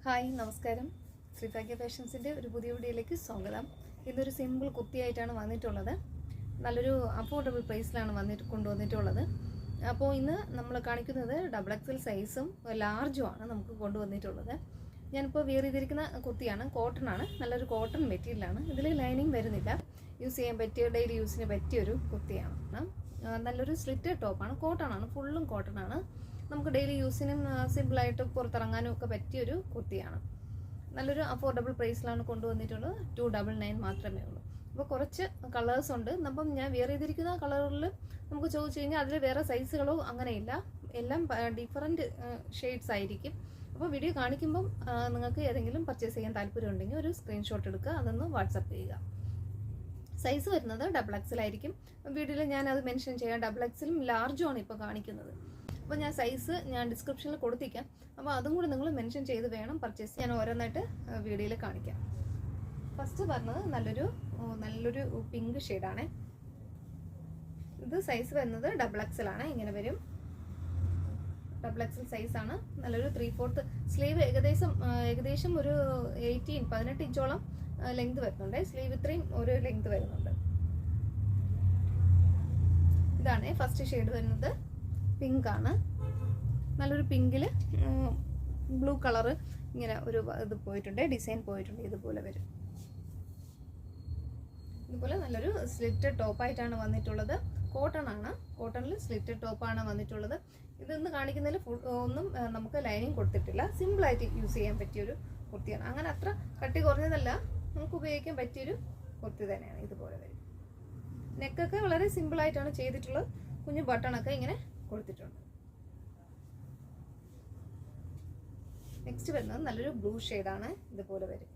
Hi നമസ്കാരം. ശ്രീഭാഗ്യ ഫാഷൻസിൻ്റെ ഒരു പുതിയ വീഡിയോയിലേക്ക് സ്വാഗതം. ഇതൊരു സിമ്പിൾ കുർത്തിയായിട്ടാണ് വന്നിട്ടുള്ളത്. നല്ലൊരു അഫോർഡബിൾ പ്രൈസിലാണ് കൊണ്ടുവന്നിട്ടുള്ളത്. അപ്പോൾ ഇന്ന് നമ്മൾ കാണിക്കുന്നത് XXL സൈസും ലാർജുമാണ് നമുക്ക് കൊണ്ടുവന്നിട്ടുള്ളത്. ഞാനിപ്പോൾ വെയർ ചെയ്തിരിക്കുന്ന കുർത്തിയാണ്, കോട്ടൺ ആണ്, നല്ലൊരു കോട്ടൺ മെറ്റീരിയലാണ്. ഇതിൽ ലൈനിങ് വരുന്നില്ല. യൂസ് ചെയ്യാൻ പറ്റിയ, ഡെയിലി യൂസിന് പറ്റിയൊരു കുർത്തിയാണ്. നല്ലൊരു സ്ലിറ്റ് ടോപ്പാണ്, കോട്ടൺ ആണ്, ഫുള്ളും കോട്ടൺ ആണ്. നമുക്ക് ഡെയിലി യൂസിനും സിമ്പിളായിട്ട് പുറത്തിറങ്ങാനും ഒക്കെ പറ്റിയൊരു കുർത്തിയാണ്. നല്ലൊരു അഫോർഡബിൾ പ്രൈസിലാണ് കൊണ്ടുവന്നിട്ടുള്ളത്. 299 മാത്രമേ ഉള്ളൂ. അപ്പോൾ കുറച്ച് കളേഴ്സ് ഉണ്ട്. അപ്പം ഞാൻ വെയർ ചെയ്തിരിക്കുന്ന കളറിൽ നമുക്ക് ചോദിച്ചു കഴിഞ്ഞാൽ അതിൽ വേറെ സൈസുകളോ അങ്ങനെയില്ല, എല്ലാം ഡിഫറൻറ്റ് ഷെയ്ഡ്സ് ആയിരിക്കും. അപ്പോൾ വീഡിയോ കാണിക്കുമ്പം നിങ്ങൾക്ക് ഏതെങ്കിലും പർച്ചേസ് ചെയ്യാൻ താല്പര്യമുണ്ടെങ്കിൽ ഒരു സ്ക്രീൻഷോട്ട് എടുക്കുക, അതൊന്ന് വാട്സപ്പ് ചെയ്യുക. സൈസ് വരുന്നത് XXL ആയിരിക്കും. വീഡിയോയിൽ ഞാൻ അത് മെൻഷൻ ചെയ്യാം. XXലും ലാർജും ആണ് ഇപ്പോൾ കാണിക്കുന്നത്. അപ്പോൾ ഞാൻ സൈസ് ഡിസ്ക്രിപ്ഷനിൽ കൊടുത്തിരിക്കാം. അപ്പോൾ അതും കൂടി നിങ്ങൾ മെൻഷൻ ചെയ്ത് വേണം പർച്ചേസ്. ഞാൻ ഓരോന്നായിട്ട് വീഡിയോയിൽ കാണിക്കാം. ഫസ്റ്റ് പറഞ്ഞത് നല്ലൊരു പിങ്ക് ഷെയ്ഡാണ്. ഇത് സൈസ് വരുന്നത് XXL ആണ്. ഇങ്ങനെ വരും. XXL സൈസാണ്. നല്ലൊരു 3/4 സ്ലീവ്, ഏകദേശം ഒരു 18 ഇഞ്ചോളം ലെങ്ത് വരുന്നുണ്ട്. സ്ലീവ് ഇത്രയും ഒരു ലെങ്ത് വരുന്നുണ്ട്. ഇതാണ് ഫസ്റ്റ് ഷെയ്ഡ് വരുന്നത്. പിങ്ക് ആണ്. നല്ലൊരു പിങ്കിൽ ബ്ലൂ കളറ് ഇങ്ങനെ ഒരു ഇത് പോയിട്ടുണ്ട്, ഡിസൈൻ പോയിട്ടുണ്ട്. ഇതുപോലെ വരും. ഇതുപോലെ നല്ലൊരു സ്ലിറ്റ് ടോപ്പായിട്ടാണ് വന്നിട്ടുള്ളത്. കോട്ടൺ ആണ്. കോട്ടണിൽ സ്ലിറ്റ് ടോപ്പാണ് വന്നിട്ടുള്ളത്. ഇതൊന്ന് കാണിക്കുന്നതിൽ ഒന്നും നമുക്ക് ലൈനിങ് കൊടുത്തിട്ടില്ല. സിമ്പിളായിട്ട് യൂസ് ചെയ്യാൻ പറ്റിയൊരു കുർത്തിയാണ്. അങ്ങനെ അത്ര കട്ടി കുറഞ്ഞതല്ല, നമുക്ക് ഉപയോഗിക്കാൻ പറ്റിയൊരു കുർത്തി തന്നെയാണ്. ഇതുപോലെ വരും. നെക്കൊക്കെ വളരെ സിമ്പിളായിട്ടാണ് ചെയ്തിട്ടുള്ളത്. കുഞ്ഞു ബട്ടണൊക്കെ ഇങ്ങനെ കൊടുത്തിട്ടുണ്ട്. നെക്സ്റ്റ് വരുന്നത് നല്ലൊരു ബ്ലൂ ഷെയ്ഡാണ്. ഇതുപോലെ വരും.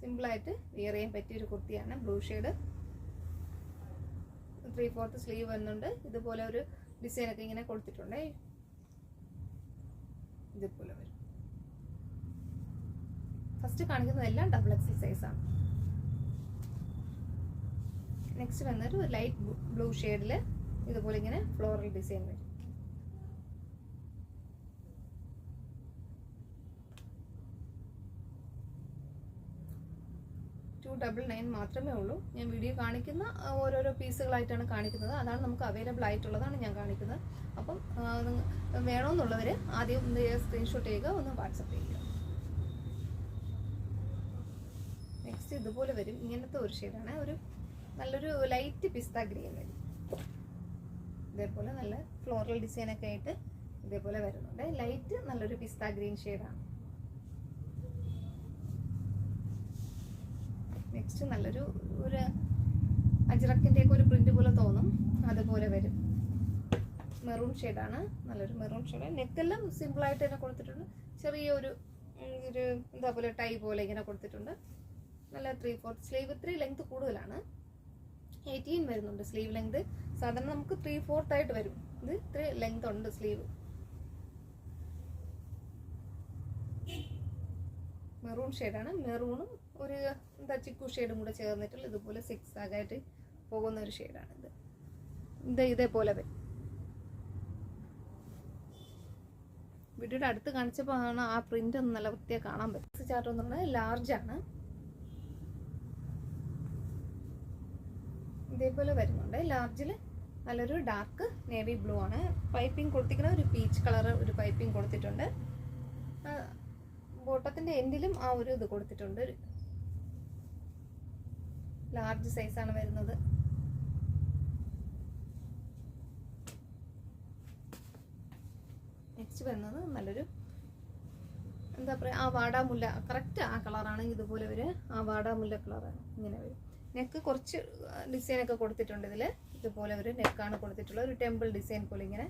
സിമ്പിളായിട്ട് വെയർ ചെയ്യാൻ പറ്റിയൊരു കുർത്തിയാണ്. ബ്ലൂ ഷെയ്ഡ്, 3/4 സ്ലീവ് വരുന്നുണ്ട്. ഇതുപോലെ ഒരു ഡിസൈനൊക്കെ ഇങ്ങനെ കൊടുത്തിട്ടുണ്ട്. ഇതുപോലെ വരും. ഫസ്റ്റ് കാണിക്കുന്നതെല്ലാം XXL സൈസാണ്. നെക്സ്റ്റ് വന്നൊരു ലൈറ്റ് ബ്ലൂ ഷെയ്ഡിൽ ഇതുപോലെ ഇങ്ങനെ ഫ്ലോറൽ ഡിസൈൻ വരും. $299 മാത്രമേ ഉള്ളൂ. ഞാൻ വീഡിയോ കാണിക്കുന്ന ഓരോരോ പീസുകളായിട്ടാണ് കാണിക്കുന്നത്. അതാണ് നമുക്ക് അവൈലബിൾ ആയിട്ടുള്ളതാണ് ഞാൻ കാണിക്കുന്നത്. അപ്പം വേണമെന്നുള്ളവർ ആദ്യം സ്ക്രീൻഷോട്ട് ചെയ്യുക, ഒന്ന് വാട്സപ്പ് ചെയ്യുക. നെക്സ്റ്റ് ഇതുപോലെ വരും. ഇങ്ങനത്തെ ഒരു ഷെയ്ഡാണ്. നല്ലൊരു ലൈറ്റ് പിസ്ത ഗ്രീൻ വരും. ഇതേപോലെ നല്ല ഫ്ലോറൽ ഡിസൈനൊക്കെ ആയിട്ട് ഇതേപോലെ വരുന്നുണ്ട്. ലൈറ്റ് നല്ലൊരു പിസ്ത ഗ്രീൻ ഷെയ്ഡാണ്. നെക്സ്റ്റ് നല്ലൊരു അജ്രക്കിൻ്റെ ഒക്കെ ഒരു പ്രിന്റ് പോലെ തോന്നും, അതുപോലെ വരും. മെറൂൺ ഷെയ്ഡാണ്. നല്ലൊരു മെറൂൺ ഷെയ്ഡ്. നെക്കെല്ലാം സിമ്പിളായിട്ട് തന്നെ കൊടുത്തിട്ടുണ്ട്. ചെറിയൊരു എന്താ പോലെ ടൈ പോലെ ഇങ്ങനെ കൊടുത്തിട്ടുണ്ട്. നല്ല 3/4 സ്ലീവ്. ഇത്രയും ലെങ്ത് കൂടുതലാണ്. 18 വരുന്നുണ്ട് സ്ലീവ് ലെങ്ത്. സാധാരണ നമുക്ക് 3/4 ആയിട്ട് വരും. ഇത് ഇത്രയും ലെങ്ത് ഉണ്ട് സ്ലീവ്. മെറൂൺ ഷെയ്ഡാണ്. മെറൂണും ഒരു ചിക്കു ഷെയ്ഡും കൂടെ ചേർന്നിട്ടുള്ള ഇതുപോലെ 6 ആയിട്ട് പോകുന്ന ഒരു ഷെയ്ഡാണ് ഇത്. ഇതേപോലെ വരും. വീഡിയോയുടെ അടുത്ത് കാണിച്ചപ്പോൾ ആണ് ആ പ്രിന്റ് ഒന്ന് നല്ല വൃത്തിയായി കാണാൻ പറ്റും. ചാർട്ട് എന്ന് പറഞ്ഞാൽ ലാർജാണ്. ഇതേപോലെ വരുന്നുണ്ട്. ലാർജിൽ നല്ലൊരു ഡാർക്ക് നേവി ബ്ലൂ ആണ്. പൈപ്പിംഗ് കൊടുത്തിരിക്കുന്ന ഒരു പീച്ച് കളർ ഒരു പൈപ്പിംഗ് കൊടുത്തിട്ടുണ്ട്. ബോട്ടത്തിന്റെ എൻഡിലും ആ ഒരു ഇത് കൊടുത്തിട്ടുണ്ട്. ലാർജ് സൈസാണ് വരുന്നത്. നെക്സ്റ്റ് വരുന്നത് നല്ലൊരു എന്താ പറയുക, ആ വാടാമുല്ല, കറക്റ്റ് ആ കളറാണ്. ഇതുപോലെ വരും. ആ വാടാമുല്ല കളറാണ്. ഇങ്ങനെ വരും. നെക്ക് കുറച്ച് ഡിസൈനൊക്കെ കൊടുത്തിട്ടുണ്ട് ഇതിൽ. ഇതുപോലെ ഒരു നെക്കാണ് കൊടുത്തിട്ടുള്ളത്. ഒരു ടെമ്പിൾ ഡിസൈൻ പോലെ ഇങ്ങനെ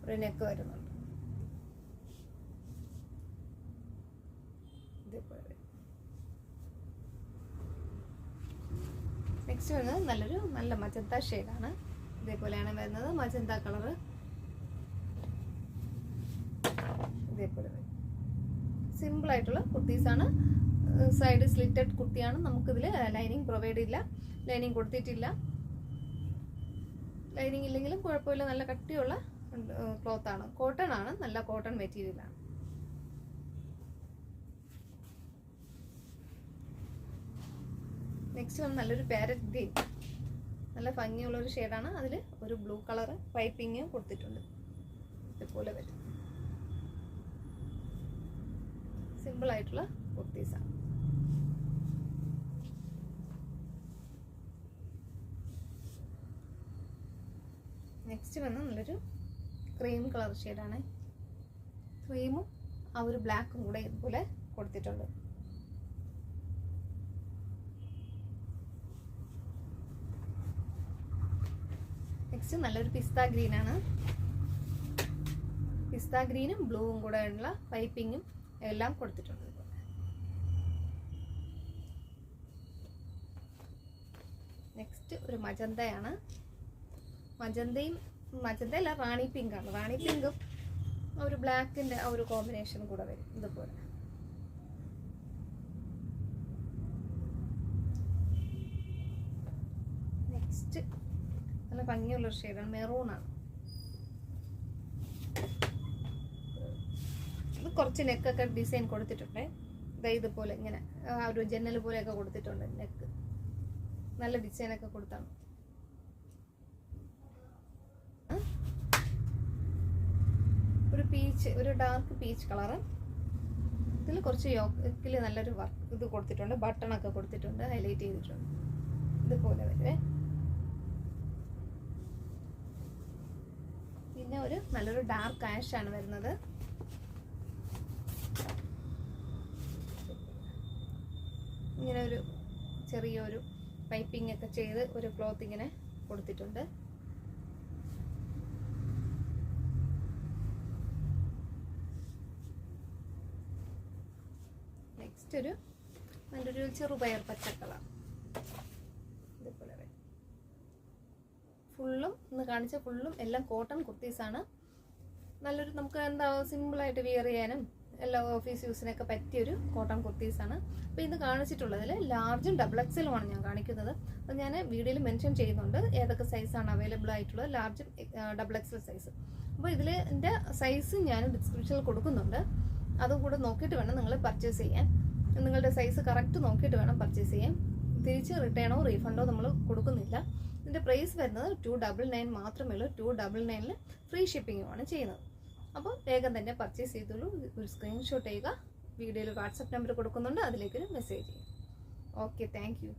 ഒരു നെക്ക് വരുന്നുണ്ട്. ഇതേപോലെ വരും. നെക്സ്റ്റ് വരുന്നത് നല്ല മജന്ത ഷെയ്ഡാണ്. ഇതേപോലെയാണ് വരുന്നത്. മജന്ത കളറ് ഇതേപോലെ വരും. സിമ്പിളായിട്ടുള്ള കുർത്തീസാണ്. സൈഡ് സ്ലിറ്റഡ് കുർത്തിയാണ്. നമുക്കിതിൽ ലൈനിങ് പ്രൊവൈഡ് ഇല്ല, ലൈനിങ് കൊടുത്തിട്ടില്ല. ലൈനിങ് ഇല്ലെങ്കിലും കുഴപ്പമില്ല. നല്ല കട്ടിയുള്ള ക്ലോത്ത് ആണ്. കോട്ടൺ ആണ്. നല്ല കോട്ടൺ മെറ്റീരിയലാണ്. നെക്സ്റ്റ് വന്ന് നല്ലൊരു പാരറ്റ് ഗ്രീൻ, നല്ല ഭംഗിയുള്ളൊരു ഷെയ്ഡാണ്. അതിൽ ഒരു ബ്ലൂ കളറ് പൈപ്പിങ് കൊടുത്തിട്ടുണ്ട്. ഇതുപോലെ വരും. സിമ്പിളായിട്ടുള്ള കുർത്തീസാണ്. നെക്സ്റ്റ് വന്ന് നല്ലൊരു ക്രീം കളർ ഷെയ്ഡാണ്. ക്രീമും ആ ഒരു ബ്ലാക്കും കൂടെ ഇതുപോലെ കൊടുത്തിട്ടുണ്ട്. നെക്സ്റ്റ് നല്ലൊരു പിസ്ത ഗ്രീനാണ്. പിസ്ത ഗ്രീനും ബ്ലൂവും കൂടെ ഉള്ള പൈപ്പിങ്ങും എല്ലാം കൊടുത്തിട്ടുണ്ട്. നെക്സ്റ്റ് ഒരു മജന്തയാണ്. മജന്തയല്ല, റാണി പിങ്കാണ്. റാണി പിങ്കും ഒരു ബ്ലാക്കിൻ്റെ ആ ഒരു കോമ്പിനേഷൻ കൂടെ വരും. ഇതുപോലെ നെക്സ്റ്റ് നല്ല ഭംഗിയുള്ളൊരു ഷെയ്ഡാണ്, മെറൂണാണ്. ഇത് കുറച്ച് നെക്കൊക്കെ ഡിസൈൻ കൊടുത്തിട്ടുണ്ട്. ഇതുപോലെ ഇങ്ങനെ ആ ഒരു ജന്നൽ പോലെയൊക്കെ കൊടുത്തിട്ടുണ്ട്. നെക്ക് നല്ല ഡിസൈനൊക്കെ കൊടുത്താണ്. ഒരു പീച്ച്, ഒരു ഡാർക്ക് പീച്ച് കളറ്. ഇതിൽ കുറച്ച് യോക്കിൽ നല്ലൊരു വർക്ക് ഇത് കൊടുത്തിട്ടുണ്ട്. ബട്ടണൊക്കെ കൊടുത്തിട്ടുണ്ട്, ഹൈലൈറ്റ് ചെയ്തിട്ടുണ്ട്. ഇതുപോലെ വരുവേ. പിന്നെ ഒരു നല്ലൊരു ഡാർക്ക് ആഷ് ആണ് വരുന്നത്. ഇങ്ങനെ ഒരു ചെറിയൊരു പൈപ്പിംഗ് ഒക്കെ ചെയ്ത് ഒരു ക്ലോത്ത് ഇങ്ങനെ കൊടുത്തിട്ടുണ്ട്. നെക്സ്റ്റ് ഒരു നല്ലൊരു ചെറുപയർ പച്ച കളർ. ഇതുപോലെ ഫുള്ളും ഇന്ന് കാണിച്ച ഫുള്ളും എല്ലാം കോട്ടൺ കുർത്തീസാണ്. നല്ലൊരു നമുക്ക് എന്താ സിമ്പിളായിട്ട് വിയർ ചെയ്യാനും എല്ലാ ഓഫീസ് യൂസിനൊക്കെ പറ്റിയൊരു കോട്ടൺ കുർത്തീസാണ്. അപ്പോൾ ഇന്ന് കാണിച്ചിട്ടുള്ളതിൽ ലാർജും ഡബിൾ എക്സലുമാണ് ഞാൻ കാണിക്കുന്നത്. അപ്പോൾ ഞാൻ വീഡിയോയിൽ മെൻഷൻ ചെയ്യുന്നുണ്ട് ഏതൊക്കെ സൈസാണ് അവൈലബിൾ ആയിട്ടുള്ളത്, ലാർജും ഡബിൾ എക്സൽ സൈസ്. അപ്പോൾ ഇതിൻ്റെ സൈസ് ഞാൻ ഡിസ്ക്രിപ്ഷനിൽ കൊടുക്കുന്നുണ്ട്. അതും കൂടെ നോക്കിയിട്ട് വേണം നിങ്ങൾ പർച്ചേസ് ചെയ്യാൻ. നിങ്ങളുടെ സൈസ് കറക്റ്റ് നോക്കിയിട്ട് വേണം പർച്ചേസ് ചെയ്യാൻ. തിരിച്ച് റിട്ടേണോ റീഫണ്ടോ നമ്മൾ കൊടുക്കുന്നില്ല. ഇതിൻ്റെ പ്രൈസ് വരുന്നത് 299 മാത്രമേ ഉള്ളൂ. 299 ഫ്രീ ഷിപ്പിങ്ങുമാണ് ചെയ്യുന്നത്. അപ്പോൾ വേഗം തന്നെ പർച്ചേസ് ചെയ്തോളൂ. ഒരു സ്ക്രീൻഷോട്ട് ചെയ്യുക. വീഡിയോയിൽ വാട്സപ്പ് നമ്പർ കൊടുക്കുന്നുണ്ട്, അതിലേക്കൊരു മെസ്സേജ് ചെയ്യും. Okay, thank you.